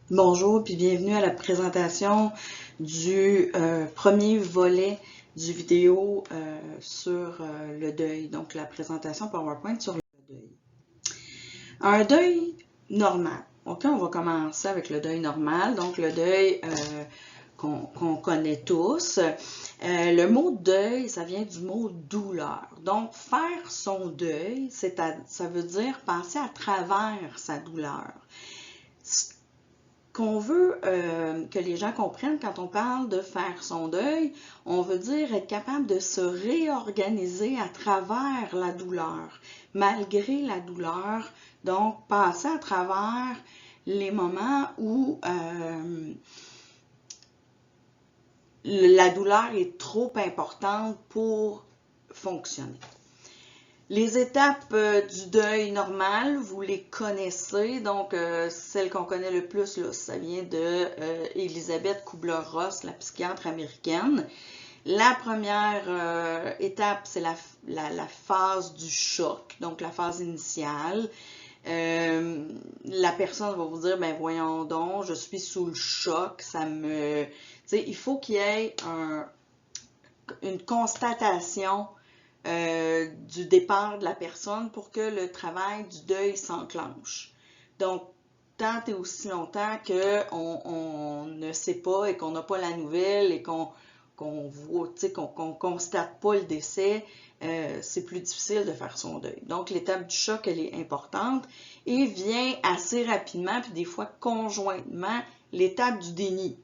Bonjour, puis bienvenue à la présentation du premier volet du vidéo sur le deuil, donc la présentation PowerPoint sur le deuil. Un deuil normal. OK, on va commencer avec le deuil normal, donc le deuil qu'on connaît tous. Le mot deuil, ça vient du mot douleur. Donc, faire son deuil, ça veut dire passer à travers sa douleur. Qu'on veut que les gens comprennent quand on parle de faire son deuil, on veut dire être capable de se réorganiser à travers la douleur, malgré la douleur, donc passer à travers les moments où la douleur est trop importante pour fonctionner. Les étapes du deuil normal, vous les connaissez, donc celle qu'on connaît le plus, là, ça vient de Elisabeth Kubler-Ross, la psychiatre américaine. La première étape, c'est la phase du choc, donc la phase initiale. La personne va vous dire, ben voyons donc, je suis sous le choc, ça me... Tu sais, il faut qu'il y ait une constatation du départ de la personne pour que le travail du deuil s'enclenche. Donc, tant et aussi longtemps qu'on ne sait pas et qu'on n'a pas la nouvelle et qu'on constate pas le décès, c'est plus difficile de faire son deuil. Donc, l'étape du choc, elle est importante et vient assez rapidement, puis des fois conjointement, l'étape du déni.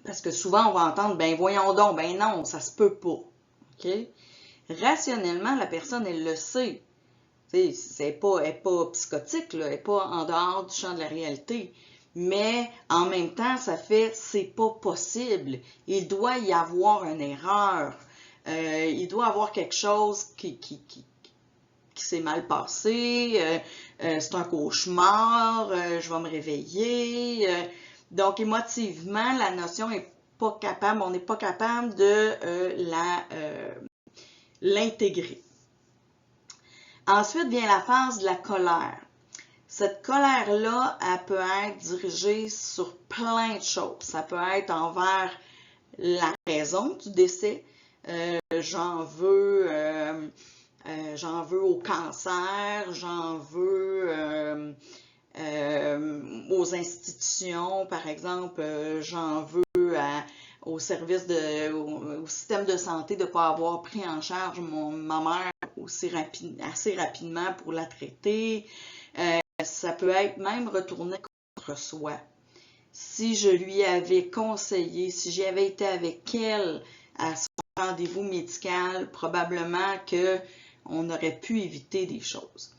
Parce que souvent, on va entendre, ben voyons donc, ben non, ça se peut pas. OK? Rationnellement, la personne, elle le sait. Elle n'est pas psychotique, là, elle n'est pas en dehors du champ de la réalité. Mais en même temps, ça fait, c'est pas possible. Il doit y avoir une erreur. Il doit y avoir quelque chose qui s'est mal passé. C'est un cauchemar. Je vais me réveiller. Donc, émotivement, la notion est pas capable, on n'est pas capable de l'intégrer. Ensuite vient la phase de la colère. Cette colère-là, elle peut être dirigée sur plein de choses. Ça peut être envers la raison du décès. J'en veux au cancer, j'en veux aux institutions, par exemple, j'en veux au service au système de santé de ne pas avoir pris en charge ma mère assez rapidement pour la traiter. Ça peut être même retourné contre soi. Si je lui avais conseillé, si j'avais été avec elle à son rendez-vous médical, probablement qu'on aurait pu éviter des choses.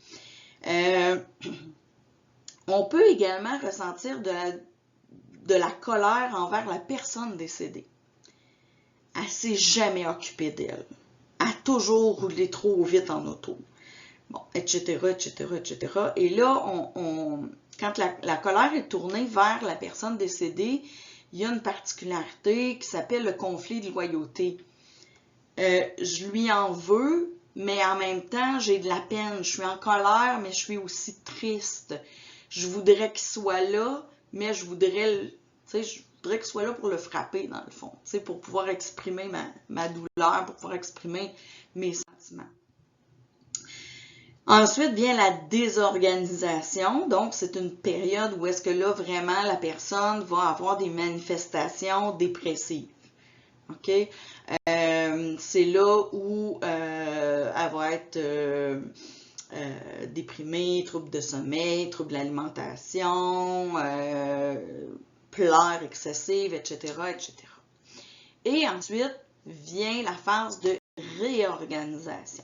On peut également ressentir de la colère envers la personne décédée. Elle ne s'est jamais occupée d'elle. Elle a toujours roulé trop vite en auto. Bon, etc., etc., etc. Et là, quand la colère est tournée vers la personne décédée, il y a une particularité qui s'appelle le conflit de loyauté. Je lui en veux, mais en même temps, j'ai de la peine. Je suis en colère, mais je suis aussi triste. Je voudrais qu'il soit là, mais je voudrais qu'il soit là pour le frapper, dans le fond, pour pouvoir exprimer ma douleur, pour pouvoir exprimer mes sentiments. Ensuite vient la désorganisation. Donc, c'est une période où est-ce que là, vraiment, la personne va avoir des manifestations dépressives. OK? C'est là où elle va être déprimée, troubles de sommeil, troubles de l'alimentation, pleurs excessives, etc., etc. Et ensuite vient la phase de réorganisation.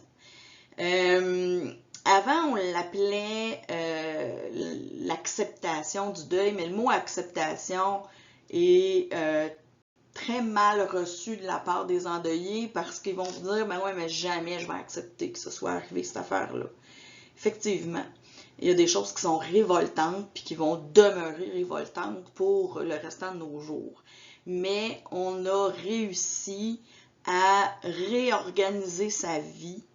Avant, on l'appelait l'acceptation du deuil, mais le mot acceptation est très mal reçu de la part des endeuillés parce qu'ils vont vous dire, ben ouais, mais jamais je vais accepter que ce soit arrivé cette affaire-là. Effectivement, il y a des choses qui sont révoltantes puis qui vont demeurer révoltantes pour le restant de nos jours. Mais on a réussi à réorganiser sa vie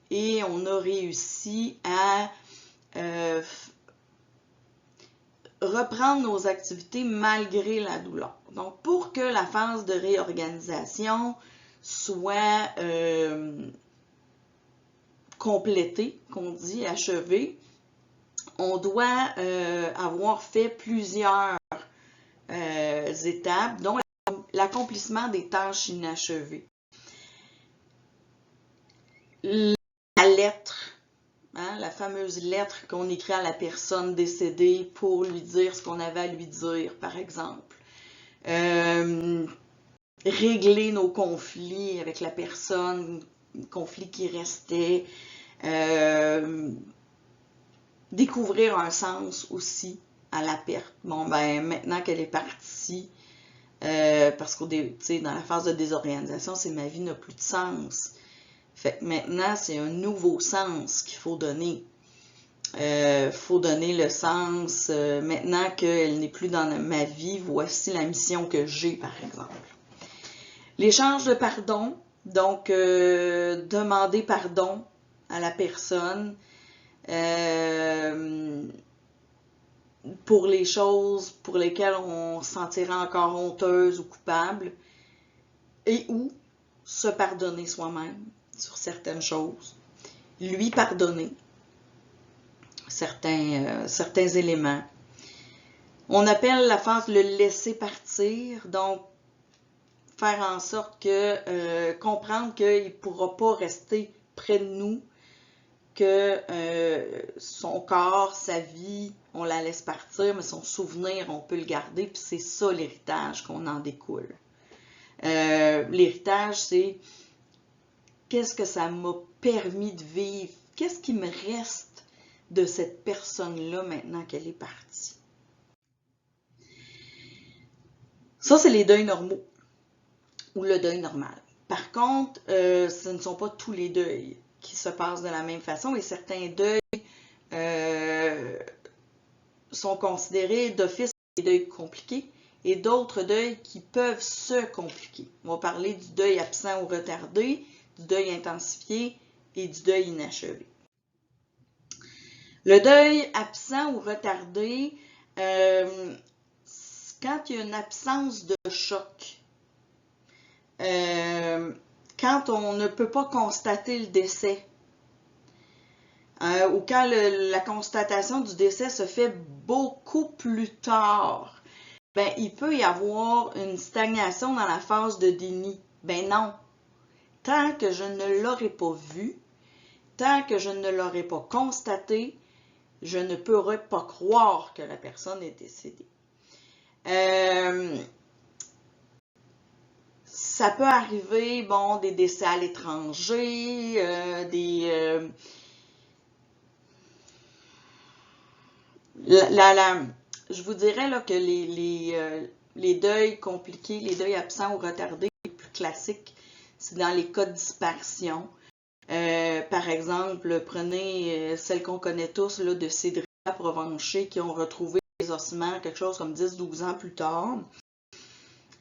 et on a réussi à reprendre nos activités malgré la douleur. Donc, pour que la phase de réorganisation soit complétée, qu'on dit achevée, on doit avoir fait plusieurs étapes, dont l'accomplissement des tâches inachevées. La lettre, hein, la fameuse lettre qu'on écrit à la personne décédée pour lui dire ce qu'on avait à lui dire, par exemple. Régler nos conflits avec la personne, conflits qui restaient. Découvrir un sens aussi à la perte. Bon, ben, maintenant qu'elle est partie, parce qu'au dans la phase de désorganisation, c'est ma vie n'a plus de sens. Fait que maintenant, c'est un nouveau sens qu'il faut donner. Faut donner le sens. Maintenant qu'elle n'est plus dans ma vie, voici la mission que j'ai, par exemple. L'échange de pardon, donc demander pardon à la personne pour les choses pour lesquelles on se sentira encore honteuse ou coupable, et ou se pardonner soi-même sur certaines choses, lui pardonner certains éléments. On appelle la phase le laisser partir, donc faire en sorte que comprendre qu'il ne pourra pas rester près de nous, que son corps, sa vie, on la laisse partir, mais son souvenir, on peut le garder, puis c'est ça l'héritage qu'on en découle. L'héritage, c'est qu'est-ce que ça m'a permis de vivre, qu'est-ce qui me reste de cette personne-là maintenant qu'elle est partie. Ça, c'est les deuils normaux ou le deuil normal. Par contre, ce ne sont pas tous les deuils qui se passent de la même façon et certains deuils sont considérés d'office des deuils compliqués et d'autres deuils qui peuvent se compliquer. On va parler du deuil absent ou retardé, du deuil intensifié et du deuil inachevé. Le deuil absent ou retardé, quand il y a une absence de choc, quand on ne peut pas constater le décès, ou quand la constatation du décès se fait beaucoup plus tard, ben, il peut y avoir une stagnation dans la phase de déni. Ben non, tant que je ne l'aurai pas vu, tant que je ne l'aurai pas constaté, je ne pourrai pas croire que la personne est décédée. Ça peut arriver, bon, des décès à l'étranger, je vous dirais là, que les deuils compliqués, les deuils absents ou retardés, les plus classiques, c'est dans les cas de dispersion. Par exemple, prenez celle qu'on connaît tous là, de Cédric Provencher qui ont retrouvé les ossements quelque chose comme 10-12 ans plus tard.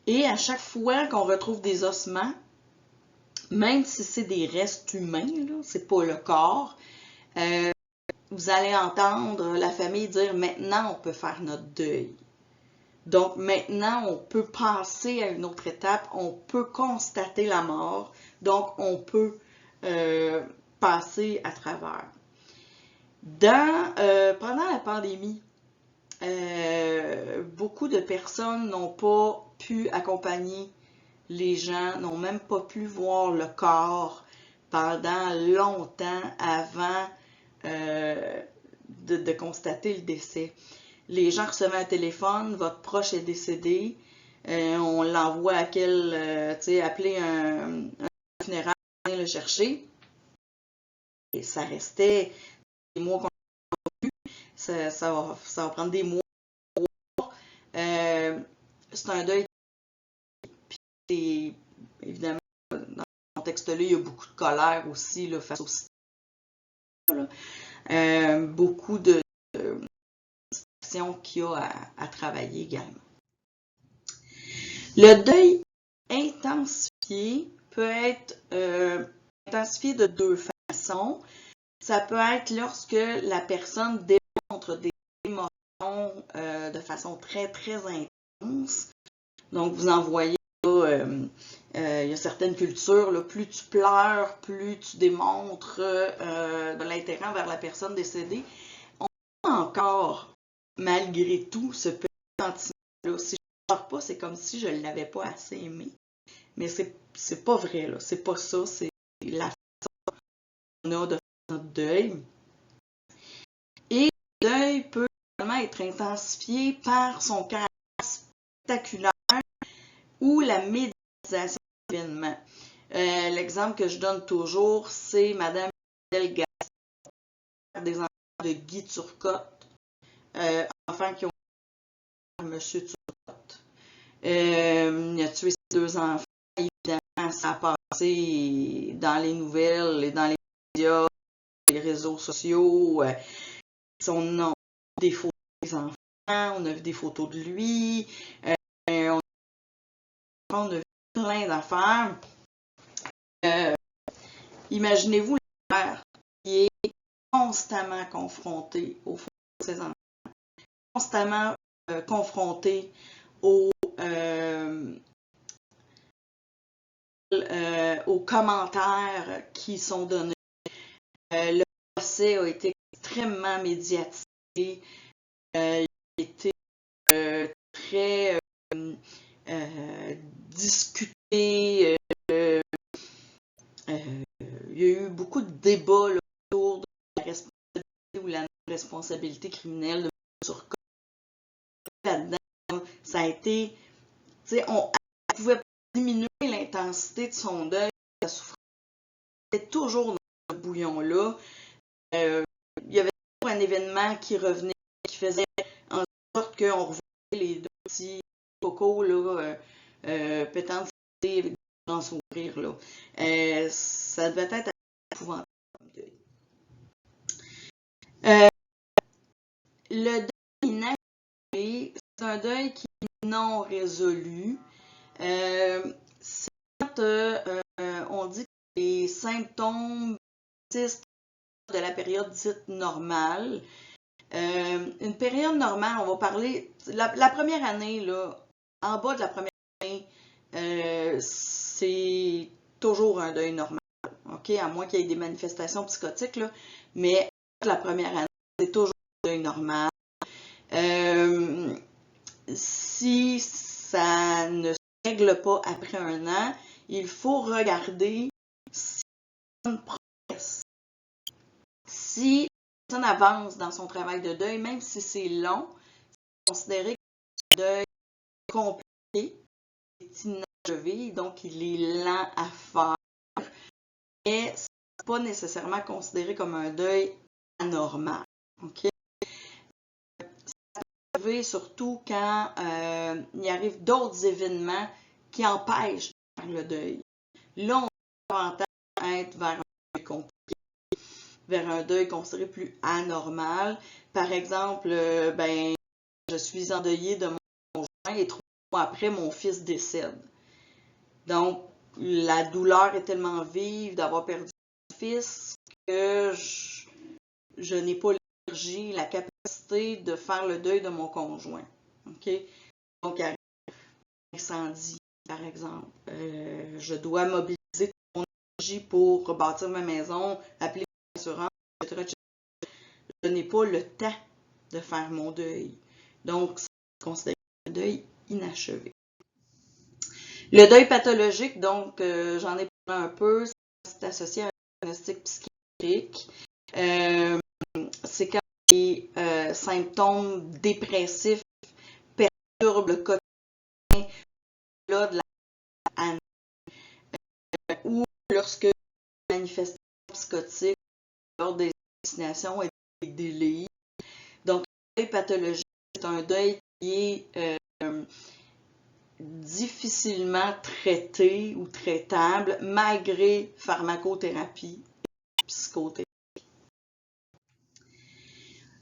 Et à chaque fois qu'on retrouve des ossements, même si c'est des restes humains, c'est pas le corps, vous allez entendre la famille dire « Maintenant, on peut faire notre deuil ». Donc, maintenant, on peut passer à une autre étape, on peut constater la mort, donc on peut passer à travers. Pendant la pandémie, beaucoup de personnes n'ont pas pu accompagner les gens, n'ont même pas pu voir le corps pendant longtemps avant de constater le décès. Les gens recevaient un téléphone, votre proche est décédé, on l'envoie à appeler un funéraire, le chercher. Et ça restait des mois qu'on n'a pas vu, ça va prendre des mois. C'est un deuil. Puis, évidemment, dans ce contexte-là, il y a beaucoup de colère aussi là, face au système. Beaucoup de situations qu'il y a à travailler également. Le deuil intensifié peut être intensifié de deux façons. Ça peut être lorsque la personne démontre des émotions de façon très, très intense. Donc, vous en voyez, là, il y a certaines cultures, là, plus tu pleures, plus tu démontres de l'intérêt envers la personne décédée. On a encore, malgré tout, ce petit sentiment-là. Si je ne pleure pas, c'est comme si je ne l'avais pas assez aimé. Mais c'est pas vrai, là. C'est pas ça. C'est la façon qu'on a de faire notre deuil. Et le deuil peut également être intensifié par son caractère spectaculaire ou la médiatisation de l'événement. L'exemple que je donne toujours, c'est Madame Delga, des enfants de Guy Turcotte, enfants qui ont Monsieur Turcotte. Il a tué ses 2 enfants. Évidemment, ça a passé dans les nouvelles et dans les médias, les réseaux sociaux. On a des photos des enfants, on a vu des photos de lui, on a vu plein d'affaires. Imaginez-vous le père qui est constamment confronté aux photos de ses enfants, constamment confronté aux commentaires qui sont donnés. Le procès a été extrêmement médiatisé. Il a été très discuté. Il y a eu beaucoup de débats là, autour de la responsabilité ou la non-responsabilité criminelle de Turcotte. Là-dedans, ça a été, tu sais, on pouvait pas diminuer l'intensité de son deuil, de sa souffrance. C'était toujours dans ce bouillon-là. Il y avait toujours un événement qui revenait, qui faisait en sorte qu'on revoyait les 2 petits cocos là, pétant de santé avec des grands sourires. Là. Ça devait être épouvantable. Le deuil inachevé, c'est un deuil qui est non résolu. C'est quand on dit que les symptômes de la période dite normale. Une période normale, on va parler, la première année, là, en bas de la première année, c'est toujours un deuil normal, ok, à moins qu'il y ait des manifestations psychotiques, là, mais la première année, c'est toujours un deuil normal. Si ça ne se règle pas après un an, il faut regarder si on progresse. Si la personne avance dans son travail de deuil, même si c'est long, c'est considéré que le deuil est compliqué, est inachevé, donc il est lent à faire, mais ce n'est pas nécessairement considéré comme un deuil anormal. Okay? Ça peut arriver surtout quand il arrive d'autres événements qui empêchent de faire le deuil. Là, on a davantage à être vers un deuil compliqué, vers un deuil considéré plus anormal. Par exemple, je suis endeuillée de mon conjoint et 3 mois après, mon fils décède. Donc, la douleur est tellement vive d'avoir perdu mon fils que je n'ai pas l'énergie, la capacité de faire le deuil de mon conjoint. Okay? Donc, un incendie, par exemple. Je dois mobiliser toute mon énergie pour rebâtir ma maison, appeler l'assurance, etc. Je n'ai pas le temps de faire mon deuil. Donc, c'est considéré un deuil inachevé. Le deuil pathologique, donc, j'en ai parlé un peu, c'est associé à un diagnostic psychiatrique. C'est quand les symptômes dépressifs perturbent le quotidien là, de la année, ou lorsque les manifestations psychotiques lors des hallucinations et des délires. Donc, le deuil pathologique, c'est un deuil qui est difficilement traité ou traitable malgré pharmacothérapie et psychothérapie.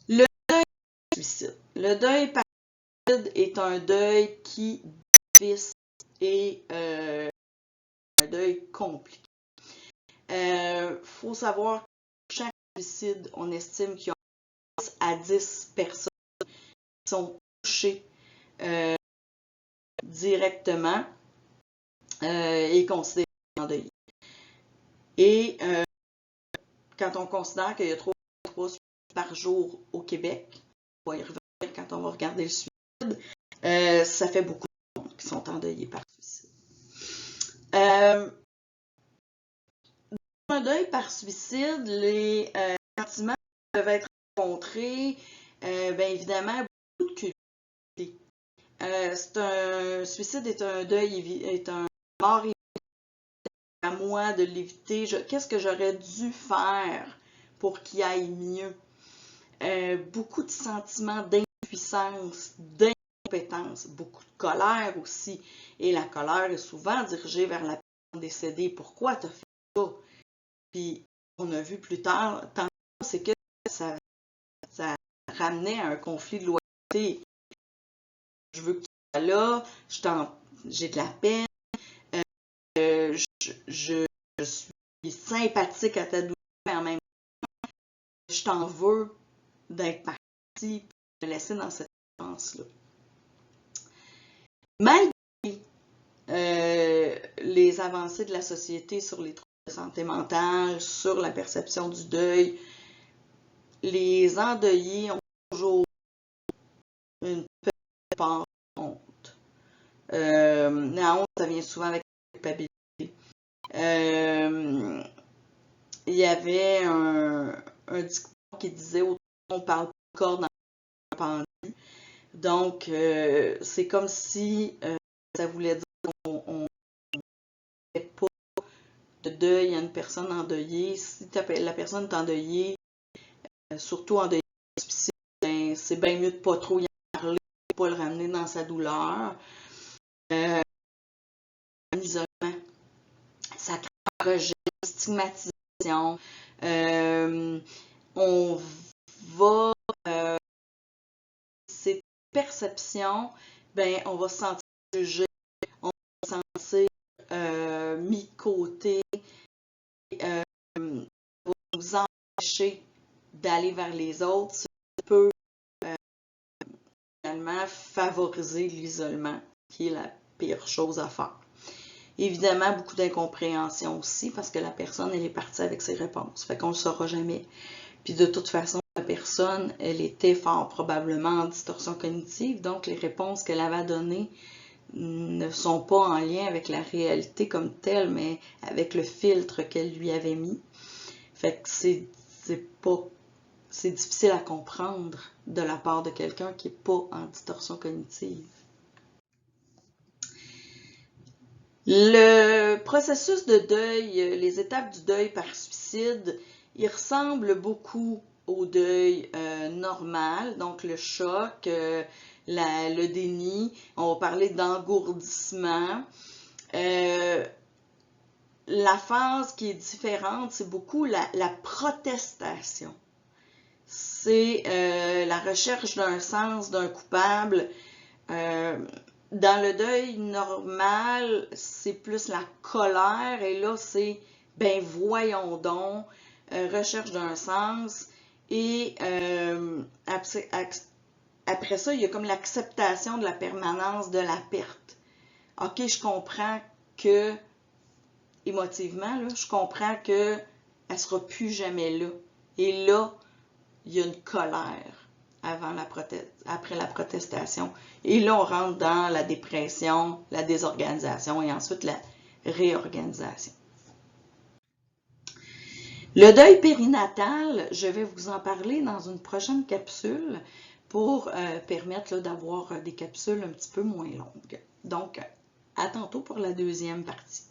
Le deuil suicide. Le deuil par suicide est un deuil qui difficile et un deuil compliqué. Faut savoir que chaque suicide, on estime qu'il y a 10 à 10 personnes sont touchés directement est considéré endeuillé. Et quand on considère qu'il y a 3 suicides par jour au Québec, on va y revenir quand on va regarder le suicide, ça fait beaucoup de monde qui sont endeuillés par suicide. Dans un deuil par suicide, les sentiments peuvent être rencontrés, bien évidemment, beaucoup de culpabilité. Un suicide est un deuil, est un mort évité, à moi de l'éviter. Qu'est-ce que j'aurais dû faire pour qu'il aille mieux? Beaucoup de sentiments d'impuissance, d'incompétence, beaucoup de colère aussi. Et la colère est souvent dirigée vers la personne décédée. Pourquoi tu as fait ça? Puis on a vu plus tard, c'est que ça ramenait à un conflit de loyauté. Je veux que tu sois là, j'ai de la peine, je suis sympathique à ta douleur, mais en même temps, je t'en veux d'être parti et de me laisser dans cette souffrance-là. Malgré les avancées de la société sur les troubles de santé mentale, sur la perception du deuil, les endeuillés ont toujours une petite part de honte. La honte, ça vient souvent avec la culpabilité. Il y avait un dicton qui disait « on parle pas de corps dans le pendu ». Donc, c'est comme si ça voulait dire qu'on ne fait pas de deuil à une personne endeuillée. Si la personne est endeuillée, surtout endeuillée de suicide, ben, c'est bien mieux de ne pas trop y en parler, de ne pas le ramener dans sa douleur. L'isolement, ça crée un rejet, une stigmatisation. On va, ces perceptions, ben, on va se sentir jugé, on va se sentir mis de côté, va nous empêcher d'aller vers les autres, ça peut finalement favoriser l'isolement, qui est la pire chose à faire. Évidemment, beaucoup d'incompréhension aussi, parce que la personne, elle est partie avec ses réponses. Fait qu'on ne le saura jamais. Puis de toute façon, la personne, elle était fort probablement en distorsion cognitive, donc les réponses qu'elle avait données ne sont pas en lien avec la réalité comme telle, mais avec le filtre qu'elle lui avait mis. Fait que c'est difficile à comprendre de la part de quelqu'un qui n'est pas en distorsion cognitive. Le processus de deuil, les étapes du deuil par suicide, il ressemble beaucoup au deuil normal, donc le choc, le déni, on va parler d'engourdissement. La phase qui est différente, c'est beaucoup la protestation. C'est la recherche d'un sens, d'un coupable. Dans le deuil normal, c'est plus la colère, et là, c'est « ben voyons donc », recherche d'un sens, et après ça, il y a comme l'acceptation de la permanence de la perte. Ok, je comprends que, émotivement, là, je comprends qu'elle ne sera plus jamais là. Et là, il y a une colère après la protestation. Et là, on rentre dans la dépression, la désorganisation et ensuite la réorganisation. Le deuil périnatal, je vais vous en parler dans une prochaine capsule pour permettre d'avoir des capsules un petit peu moins longues. Donc, à tantôt pour la deuxième partie.